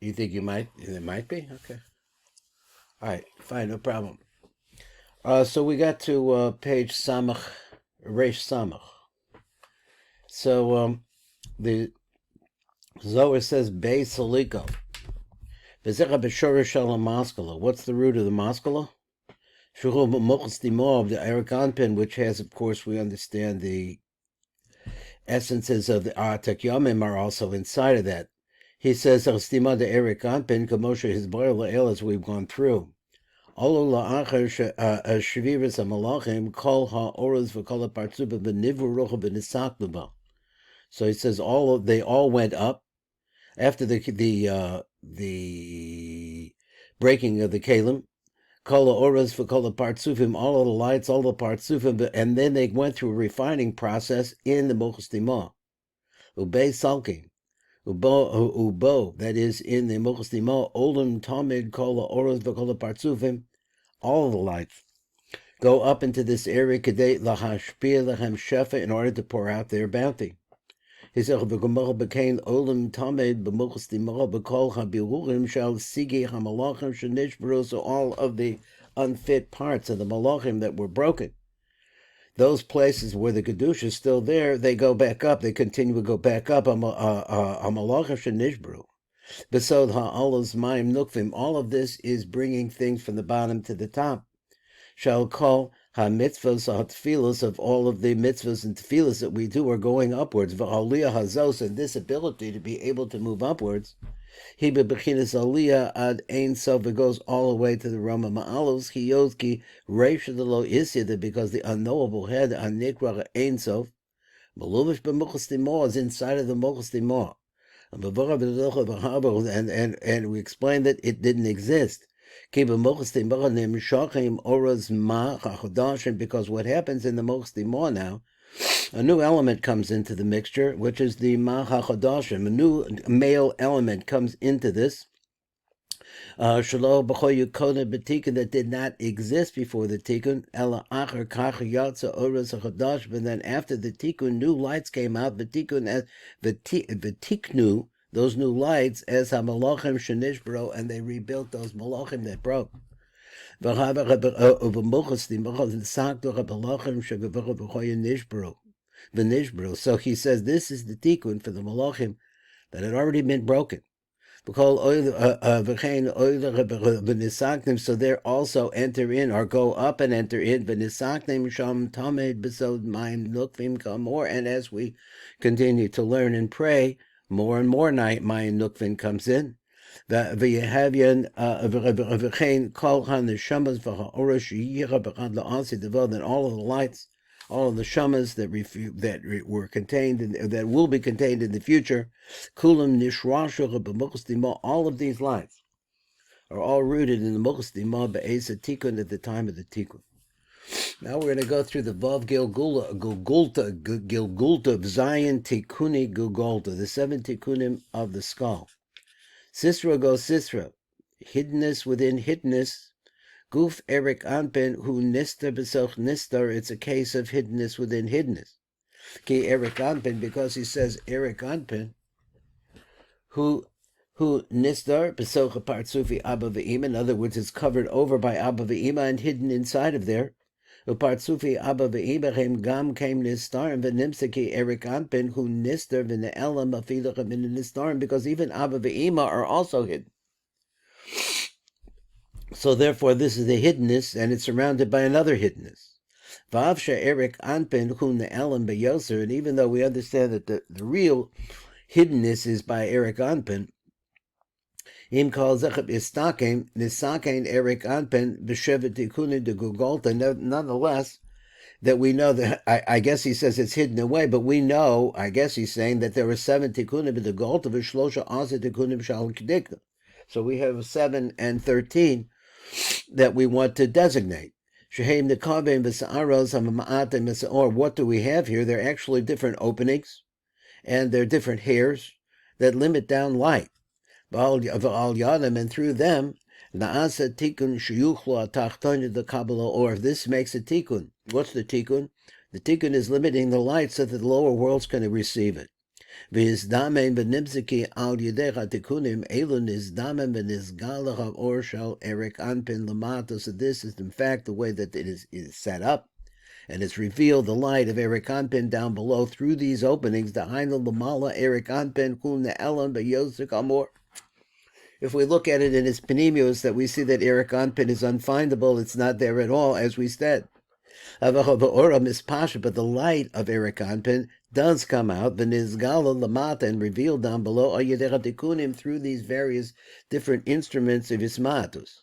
You think you might? It might be? Okay. All right, fine, no problem. So we got to page Samach, Resh Samach. So the Zohar says Bei Saliko. V'zecha b'shorish shel maskala. What's the root of the maskala? Shuchul b'mochus dimo of the ERICH AMPIN, which has, of course, we understand the essences of the Atak Yomim are also inside of that. He says, Stima de ERICH AMPIN, Kamosha his La'el, as we've gone through. Olu la'achar shviris ha'malachim, kol ha'oros v'kol ha'partzuba v'nivru rocha v'nisakluba. So he says they all went up after the breaking of the kalim. Kol ha'oros v'kol ha'partzufim, all of the lights, all the partzufim, and then they went through a refining process in the Mochus Dimah. Ubei salkim. Ubo, that is in the Mochus Dimah, olim tamid kol ha'oros v'kol ha'partzufim, all of the lights go up into this area kadei lahashpia lahem shefa in order to pour out their bounty. He said, "V'gomor b'kein olim tamed b'mochus dimor b'kol habirurim shal sigi hamalachim shenishbru." So all of the unfit parts of the malachim that were broken, those places where the kedusha is still there, they go back up. They continue to go back up. Hamalachim shenishbru. Besod ha'olos mayim nukvim. All of this is bringing things from the bottom to the top. Shall call ha-mitzvahs ha-tfilas of all of the mitzvahs and tfilas that we do are going upwards. V'aliyah hazos, and this ability to be able to move upwards. He bebechinas aliyah ad ein sof. It goes all the way to the Rama Ma'alos. He yozki reish the lo isyada, because the unknowable head anikra ein sof. Maluvish b'muchas timor is inside of the muchas timor. And we explained that it didn't exist. Because what happens in the Mochus Dimor now, a new element comes into the mixture, which is the Machachodashim. A new male element comes into this. That did not exist before the Tikkun. But then after the Tikkun, new lights came out. The Tikknu, those new lights, as ha-malachim shenishbro, and they rebuilt those malachim that broke. So he says this is the Tikkun for the malachim that had already been broken. So there also enter in, or go up and enter in, more, and as we continue to learn and pray, more and more night Mayim Nukvin comes in. Then all of the lights, all of the shamas that were contained that will be contained in the future, kulam nishrashu, all of these lights are all rooted in the Mochus Dimah be'ez tikkun at the time of the tikkun. Now we're going to go through the Vav Gilgulta Zion Tikkuni Gilgulta, the 7 tikkunim of the skull. Sifra goes Sifra, hiddenness within hiddenness. Guf ERICH AMPIN hu nistar b'soch nistar. It's a case of hiddenness within hiddenness. Ki ERICH AMPIN, because he says ERICH AMPIN hu nistar b'soch partzufi Abba v'ima. In other words, it's covered over by Abba v'ima and hidden inside of there. Upartzufi Abba v'ima hem gam came nistar and v'nimsa ki ERICH AMPIN hu nistar v'ne'elam afilach min nistar, because even Abba v'ima are also hidden. So therefore, this is the hiddenness, and it's surrounded by another hiddenness. Vavsha ERICH AMPIN hu ne'elam beyoser, and even though we understand that the real hiddenness is by ERICH AMPIN, im kol zechab istakim nisakein ERICH AMPIN b'shevet tikkunim de Gilgulta. Nonetheless, that we know that, I guess he says it's hidden away, but we know, I guess he's saying that there were 7 tikkunim in the Gilgulta v'shlosha asa tikkunim shal kedikta. So we have 7 and 13 that we want to designate. Or what do we have here? They're actually different openings, and they're different hairs that limit down light. And through them, or if this makes a tikkun. What's the tikkun? The tikkun is limiting the light so that the lower world's going to receive it. V'izdamen v'nimziki al yedecha tikkunim elu nizdamen v'nizgalach or shel Erich Anpin lamata. So this is in fact the way that it is set up, and it's revealed the light of Erich Anpin down below through these openings. The Hainu lamala Erich Anpin hu ne'elam b'yosik amor. If we look at it in its panemius, that we see that Erich Anpin is unfindable. It's not there at all, as we said. But the light of Erich Anpin does come out, the nizgala lamata, and revealed down below TIKKUNIM through these various different instruments of ismatus.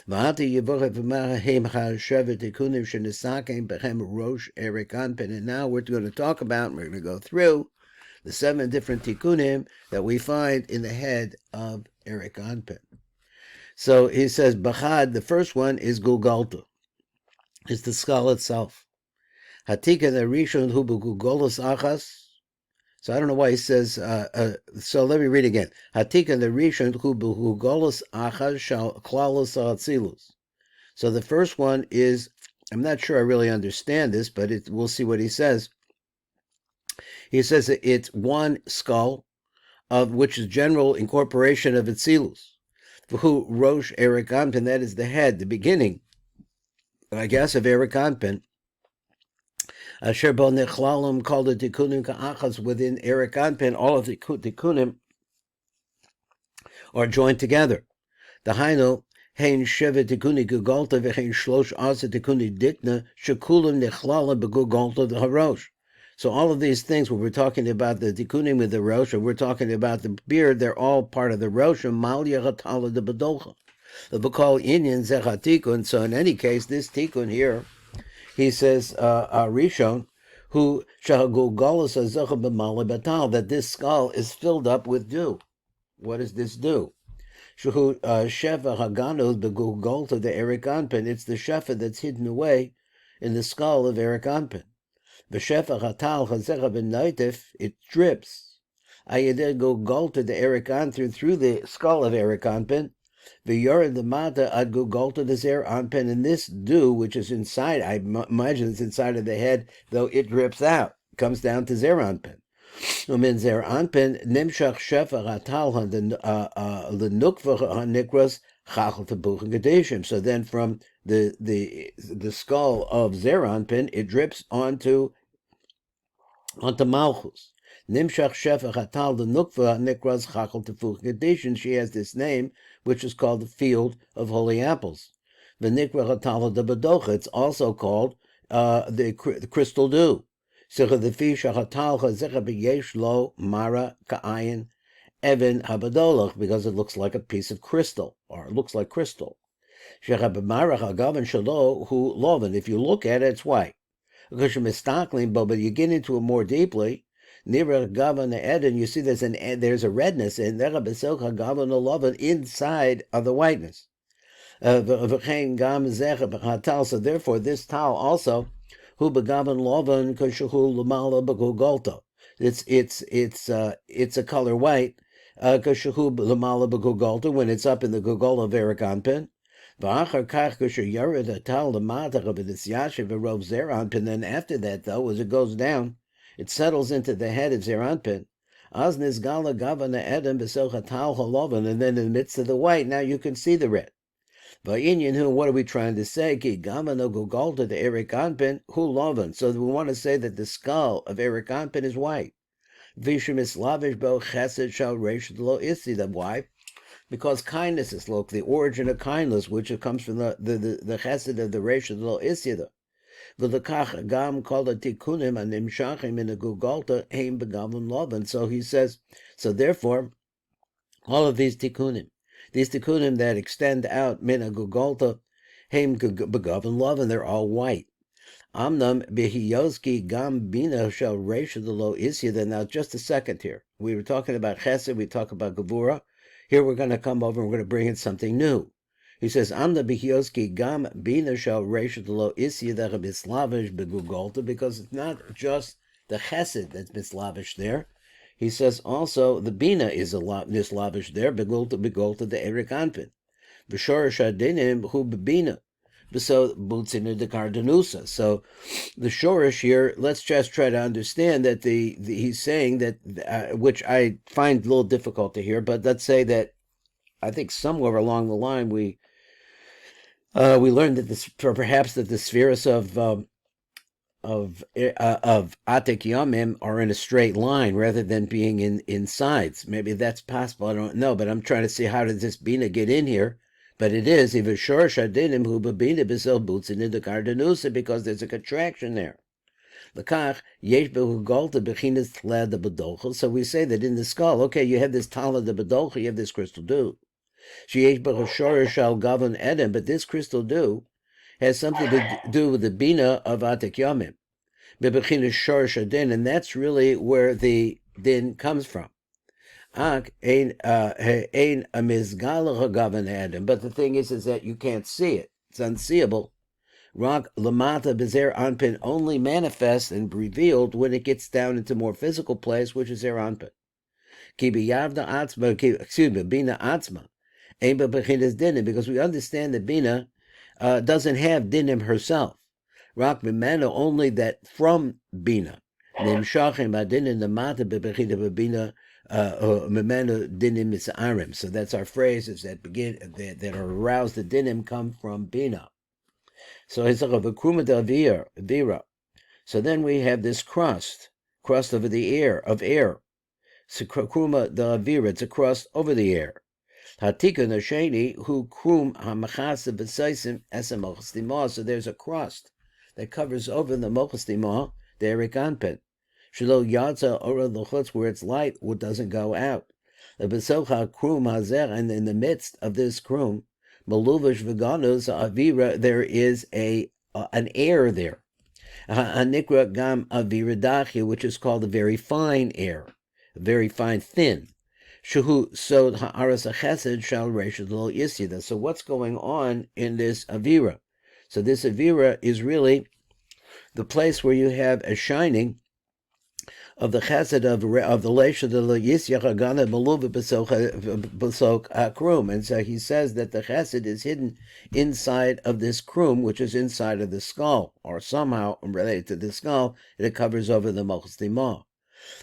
And now we're going to talk about, we're going to go through the 7 different tikkunim that we find in the head of Erich Anpin. So he says, Bachad, the first one is Gulgalta. It's the skull itself. Hatika the Rishon hu b'gugolos achas. So I don't know why he says, so let me read again. Hatika the Rishon hu b'gugolos achas shal klalos atzilus. So the first one is, I'm not sure I really understand this, but we'll see what he says. He says that it's one skull, of which is general incorporation of Atzilus. Who ROSH Erich Anpin, that is the head, the beginning, I guess, of Erich Anpin. Asher bo nechlalim called the tikkunim ka'achas, within Erich Anpin, all of the tikkunim are joined together. The Hainu, hein sheva tikkuni gugalta v'hein shlosh asa tikkuni dikna shekulim nechlalim begugalta the harosh. So all of these things, when we're talking about the tikkunim with the rosh, or we're talking about the beard, they're all part of the rosh, and mal yachatala de bedocha. The Bakal Inyan Zecha Tikkun. So in any case, this Tikkun here, he says, Rishon, who Shahagulgalas Azecha b'male batal, that this skull is filled up with dew. What does this do? Shehu Shefa Haganu begulgalta the Erich Anpin. It's the Shefa that's hidden away in the skull of Erich Anpin. V'Shefa Hatal Hazecha b'naitif, it drips. Ayedeh gulgalta the Erich Anpin through the skull of Erich Anpin. The mata ad gulgalta the zer anpin, and this dew, which is inside, I imagine it's inside of the head, though it drips out, comes down to zer anpin. Umin zer anpin nimshach shefa ratal the nukva nikras chachal tebuchen gedeshim. So then, from the skull of zer anpin, it drips onto malchus. Nimshach shefa hatal the nukva nikras chachal tebuchen gedeshim. She has this name, which is called the field of holy apples. The nikra hatala de bedocha. It's also called the crystal dew. Sicha the fisha hatal chazecha beyesh lo mara ka'ayin even habadolach, because it looks like a piece of crystal, or it looks like crystal. Shecha b'mara hagavan shalo hu loven. If you look at it, it's white. Because you're mistakling, but you get into it more deeply. Nira gavan eden, you see there's a redness in there, inside of the whiteness. So therefore, this tal also, hu begavan lovan kashuhu lamala begugolta. It's a color white, kashuhu lamala begugolta, when it's up in the gugol of Erich Anpin. Then after that, though, as it goes down, it settles into the head of Zer Anpin. And then in the midst of the white, now you can see the red. What are we trying to say? The Erich Anpin, so we want to say that the skull of Erich Anpin is white. Why? Because kindness is the origin of kindness, which comes from the chesed of the Reish Lo Isyada. V'lekach gam kol tikkunim animshachim in a gulgalta heim begavon lovan. So he says, so therefore, all of these tikkunim that extend out min a gulgalta heim begavon lovan, they're all white. Amnam behiyoski gam bina shel Reish Lo Isyada. Now, just a second here. We were talking about chesed, we talk about gevura. Here we're going to come over and we're going to bring in something new. He says, "Amna b'chioski gam bina shel Reish Lo Isyada mislavish begugolta," because it's not just the chesed that's mislavish there. He says also the bina is a lot mislavish there. Begolta the Erich Anpin. V'shorish adinim hu b'bina. So butzinu de kardanusa. So the shorish here, let's just try to understand that he's saying that, which I find a little difficult to hear, but let's say that I think somewhere along the line we learned that perhaps that the spheres of Atik Yamim are in a straight line rather than being in sides. Maybe that's possible. I don't know, but I'm trying to see how did this Bina get in here. But it is even Shorish Adinim Hu Bina Bisel Butzin in the Gardanusa because there's a contraction there. L'kach yesh behu golta bechinas tlad the bedocha. So we say that in the skull, okay, you have this tala the bedocha, you have this crystal dew. Sheyesh behu shorish al gavon edem, but this crystal dew has something to do with the bina of Atik Yomim. Bebechinas shorish adin, and that's really where the din comes from. Ak ein a mizgalach gavon edem, but the thing is that you can't see it; it's unseeable. Rak lamata bezer anpin only manifests and revealed when it gets down into more physical place, which is zer anpin. Ki biyavda atzma, bina atzma, ein bebechinas dinim, because we understand that bina doesn't have dinim herself. Rak bimena only that from bina. Nimshachim adinim lamata bebechina bina memena dinim misarim. So that's our phrases that begin that are aroused. The dinim come from bina. So it's like a kruma de vira. So then we have this crust over the air, of air. So kruma de vira, it's a crust over the air. Hatikun asheni hu krum hamachas b'seisim esem mochstima. So there's a crust that covers over the mochstima, the ERICH AMPIN. Shelo yatza ora l'chutz, where it's light, what doesn't go out. The b'socha krum hazer, and in the midst of this krum, Maluvish Veganos Avira, there is an air there. Anikra Gam Avira Dachia, which is called a very fine air, very fine, thin. Shuhu Sod Ha'aras Achesed Shal Reshad Lo Yisida. So what's going on in this Avira? So this Avira is really the place where you have a shining of the chesed of the leisha the yisyach agana maluva b'sok krum, and so he says that the chesed is hidden inside of this krum, which is inside of the skull, or somehow related to the skull, and it covers over the mochstima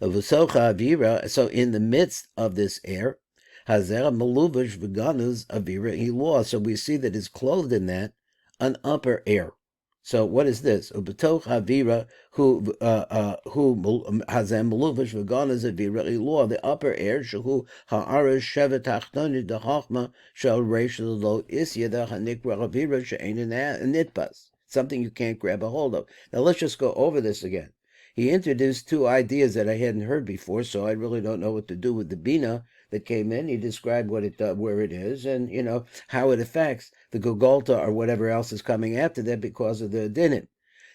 of v'socha avira. So in the midst of this air, hazer maluvish v'ganuz avira ilah. So we see that is clothed in that an upper air. So what is this? Ubetoch havira who hazem maluvish v'ganas avira ilah, the upper air shehu ha'arash shevet tachtoni dehachma shel reish lo isya the hanikra havira she'ein nitpas, something you can't grab a hold of. Now let's just go over this again. He introduced two ideas that I hadn't heard before, so I really don't know what to do with the bina that came in. He described what it where it is, and how it affects the Gogolta or whatever else is coming after that because of the dinim.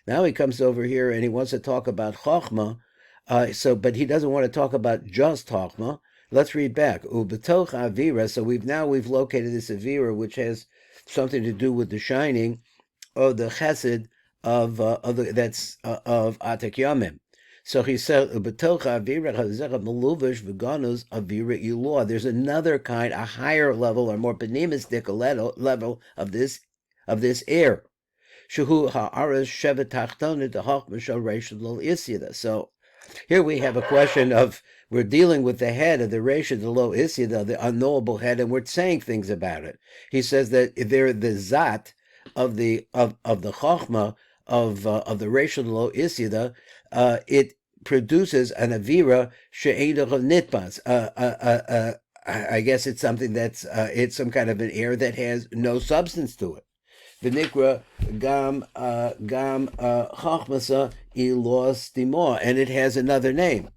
Now he comes over here and he wants to talk about Chochma, but he doesn't want to talk about just Chochma. Let's read back. Ubetoch Avira. So we've located this Avira, which has something to do with the shining of the Chesed of Atik Yamim. So he said, there's another kind, a higher level or more pneumistic level of this air. So here we have a question of, we're dealing with the head of the Reisha the Lo Isyada, the unknowable head, and we're saying things about it. He says that they're the Zat of the Chochma of the Reisha Lo Isyada, it produces an avira she'eidach nitpas. I guess it's something that's it's some kind of an air that has no substance to it. V'nikra gam chachmasa ilos dimor, and it has another name.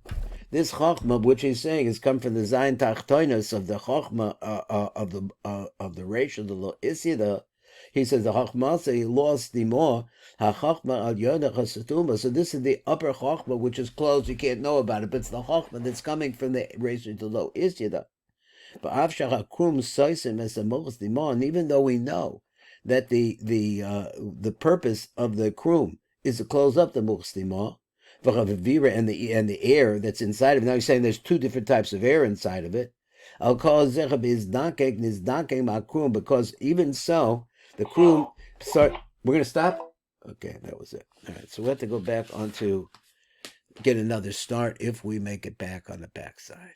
This chachma, which he's saying, has come from the zayin tachtoinus of the chachma of the Reish of the Lo Isyada. He says the chachmasa ilos dimor ha-chachma al yonach hasatuma. So this is the upper chachma, which is closed. You can't know about it, but it's the chachma that's coming from the Reish of the Lo Isyada. But avshach hakrum soisim as a mochas dimor, and even though we know that the purpose of the krum is to close up the muchstima, and the air that's inside of it. Now he's saying there's two different types of air inside of it. I'll call zechab is dankek nizdakek makrum, because even so, the krum start. We're going to stop? Okay, that was it. All right, so we have to go back onto get another start if we make it back on the back side.